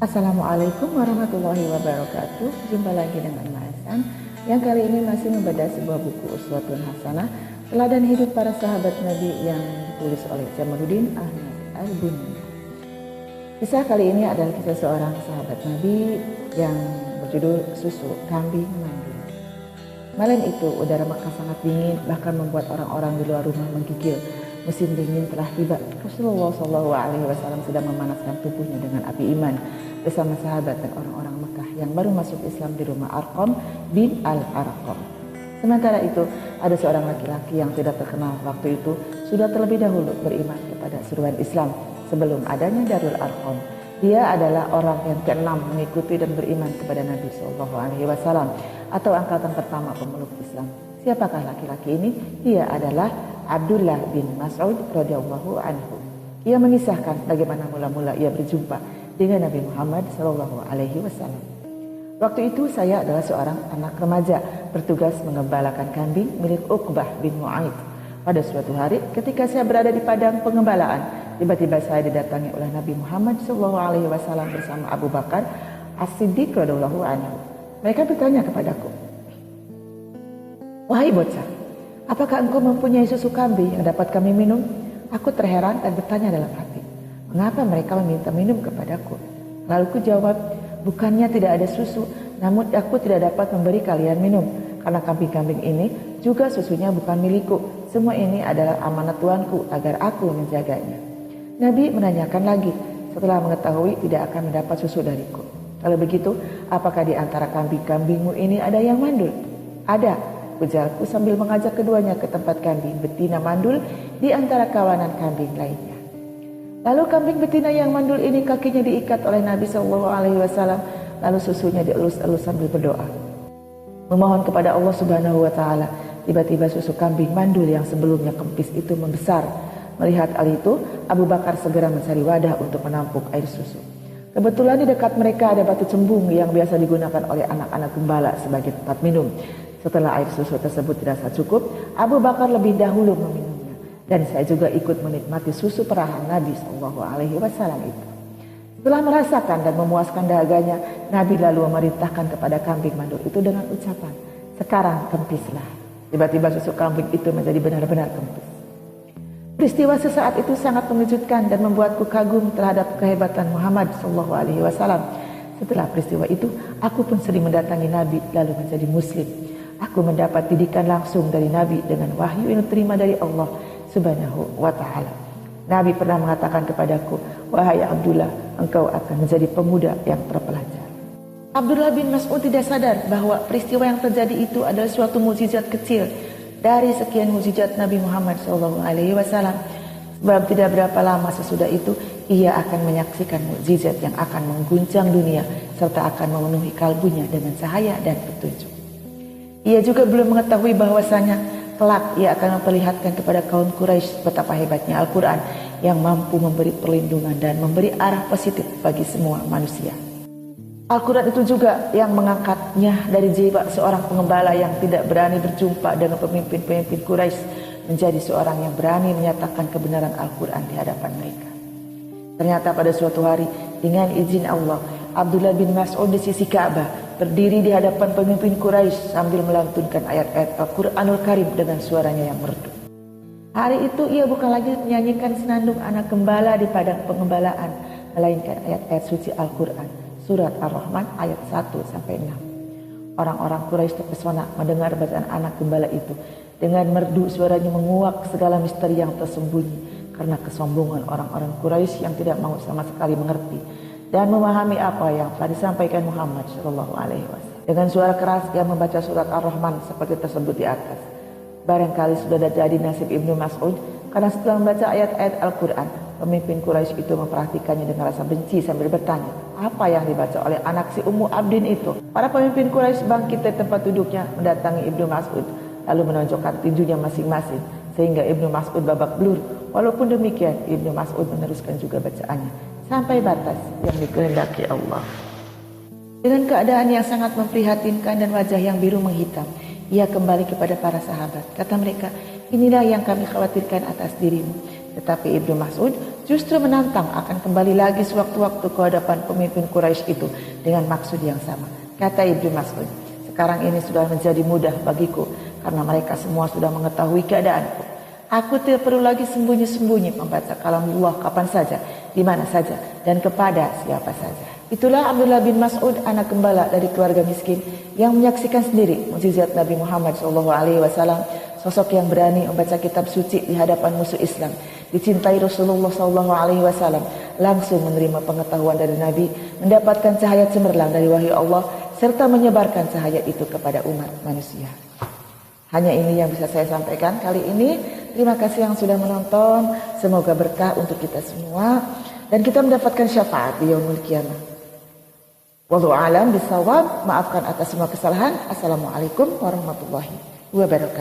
Assalamualaikum warahmatullahi wabarakatuh. Jumpa lagi dengan Ma'asan yang kali ini masih membedah sebuah buku Uswatun Hasanah, teladan hidup para sahabat Nabi yang ditulis oleh Jamaluddin Ahmad Al-Bunni. Kisah kali ini adalah kisah seorang sahabat Nabi yang berjudul Susu Kambing Mandi. Malam itu udara Makkah sangat dingin, bahkan membuat orang-orang di luar rumah menggigil. Musim dingin telah tiba. Rasulullah SAW sedang memanaskan tubuhnya dengan api iman bersama sahabat dan orang-orang Mekah yang baru masuk Islam di rumah Arqam bin Al-Arqam. Sementara itu, ada seorang laki-laki yang tidak terkenal waktu itu sudah terlebih dahulu beriman kepada seruan Islam sebelum adanya Darul Arqam. Dia adalah orang yang keenam mengikuti dan beriman kepada Nabi SAW atau angkatan pertama pemeluk Islam. Siapakah laki-laki ini? Dia adalah Abdullah bin Mas'ud radhiyallahu anhu. Ia mengisahkan bagaimana mula-mula ia berjumpa dengan Nabi Muhammad SAW. Waktu itu saya adalah seorang anak remaja bertugas mengembalakan kambing milik Uqbah bin Mu'aid. Pada suatu hari ketika saya berada di padang pengembalaan, tiba-tiba saya didatangi oleh Nabi Muhammad SAW bersama Abu Bakar As-Siddiq radhiyallahu anhu. Mereka bertanya kepadaku, "Wahai bocah, apakah engkau mempunyai susu kambing yang dapat kami minum?" Aku terheran dan bertanya dalam hati, mengapa mereka meminta minum kepadaku? Lalu ku jawab, bukannya tidak ada susu, namun aku tidak dapat memberi kalian minum, karena kambing-kambing ini juga susunya bukan milikku. Semua ini adalah amanat tuanku agar aku menjaganya. Nabi menanyakan lagi, setelah mengetahui tidak akan mendapat susu dariku. Kalau begitu, apakah di antara kambing-kambingmu ini ada yang mandul? Ada, ujarku sambil mengajak keduanya ke tempat kambing betina mandul di antara kawanan kambing lainnya. Lalu kambing betina yang mandul ini kakinya diikat oleh Nabi SAW, lalu susunya dielus-elus sambil berdoa, memohon kepada Allah Subhanahu Wa Taala. Tiba-tiba susu kambing mandul yang sebelumnya kempis itu membesar. Melihat hal itu, Abu Bakar segera mencari wadah untuk menampung air susu. Kebetulan di dekat mereka ada batu cembung yang biasa digunakan oleh anak-anak gembala sebagai tempat minum. Setelah air susu tersebut dirasa cukup, Abu Bakar lebih dahulu meminumnya, dan saya juga ikut menikmati susu perahan Nabi SAW itu. Setelah merasakan dan memuaskan dahaganya, Nabi lalu memerintahkan kepada kambing mandul itu dengan ucapan, "Sekarang kempislah." Tiba-tiba susu kambing itu menjadi benar-benar kempis. Peristiwa sesaat itu sangat mengejutkan dan membuatku kagum terhadap kehebatan Muhammad SAW. Setelah peristiwa itu, aku pun sering mendatangi Nabi lalu menjadi muslim. Aku mendapat didikan langsung dari Nabi dengan wahyu yang diterima dari Allah Subhanahu wa Ta'ala. Nabi pernah mengatakan kepadaku, "Wahai Abdullah, engkau akan menjadi pemuda yang terpelajar." Abdullah bin Mas'ud tidak sadar bahwa peristiwa yang terjadi itu adalah suatu mukjizat kecil dari sekian mukjizat Nabi Muhammad SAW. Sebab tidak berapa lama sesudah itu ia akan menyaksikan mukjizat yang akan mengguncang dunia serta akan memenuhi kalbunya dengan cahaya dan petunjuk. Ia juga belum mengetahui bahwasanya kelak ia akan memperlihatkan kepada kaum Quraisy betapa hebatnya Al-Quran yang mampu memberi perlindungan dan memberi arah positif bagi semua manusia. Al-Quran itu juga yang mengangkatnya dari jiwa seorang pengembala yang tidak berani berjumpa dengan pemimpin-pemimpin Quraisy menjadi seorang yang berani menyatakan kebenaran Al-Quran di hadapan mereka. Ternyata pada suatu hari dengan izin Allah, Abdullah bin Mas'ud di sisi Ka'bah berdiri di hadapan pemimpin Quraisy sambil melantunkan ayat-ayat Al-Quranul Karim dengan suaranya yang merdu. Hari itu ia bukan lagi menyanyikan senandung anak gembala di padang pengembalaan, melainkan ayat-ayat suci Al-Quran. Surat Ar-Rahman ayat 1-6. Orang-orang Quraisy terpesona mendengar bacaan anak gembala itu. Dengan merdu suaranya menguak segala misteri yang tersembunyi karena kesombongan orang-orang Quraisy yang tidak mau sama sekali mengerti dan memahami apa yang telah disampaikan Muhammad SAW. Dengan suara keras ia membaca surat Ar-Rahman seperti tersebut di atas. Barangkali sudah jadi nasib Ibnu Mas'ud karena setelah membaca ayat-ayat Al-Quran, pemimpin Quraisy itu memperhatikannya dengan rasa benci sambil bertanya, apa yang dibaca oleh anak si Ummu Abdin itu? Para pemimpin Quraisy bangkit dari tempat duduknya mendatangi Ibnu Mas'ud, lalu menonjolkan tinjunya masing-masing sehingga Ibnu Mas'ud babak belur. Walaupun demikian, Ibnu Mas'ud meneruskan juga bacaannya sampai batas yang dikehendaki Allah. Dengan keadaan yang sangat memprihatinkan dan wajah yang biru menghitam, ia kembali kepada para sahabat. Kata mereka, "Inilah yang kami khawatirkan atas dirimu." Tetapi Ibnu Mas'ud justru menantang akan kembali lagi sewaktu-waktu ke hadapan pemimpin Quraisy itu dengan maksud yang sama. Kata Ibnu Mas'ud, sekarang ini sudah menjadi mudah bagiku karena mereka semua sudah mengetahui keadaanku. Aku tidak perlu lagi sembunyi-sembunyi membaca kalamullah kapan saja, di mana saja, dan kepada siapa saja. Itulah Abdullah bin Mas'ud, anak gembala dari keluarga miskin yang menyaksikan sendiri mukjizat Nabi Muhammad SAW, sosok yang berani membaca kitab suci di hadapan musuh Islam, dicintai Rasulullah SAW, langsung menerima pengetahuan dari Nabi, mendapatkan cahaya cemerlang dari wahyu Allah, serta menyebarkan cahaya itu kepada umat manusia. Hanya ini yang bisa saya sampaikan kali ini. Terima kasih yang sudah menonton. Semoga berkah untuk kita semua dan kita mendapatkan syafaat di yaumul qiyamah. Wallahu a'lam bishawab. Maafkan atas semua kesalahan. Assalamualaikum warahmatullahi wabarakatuh.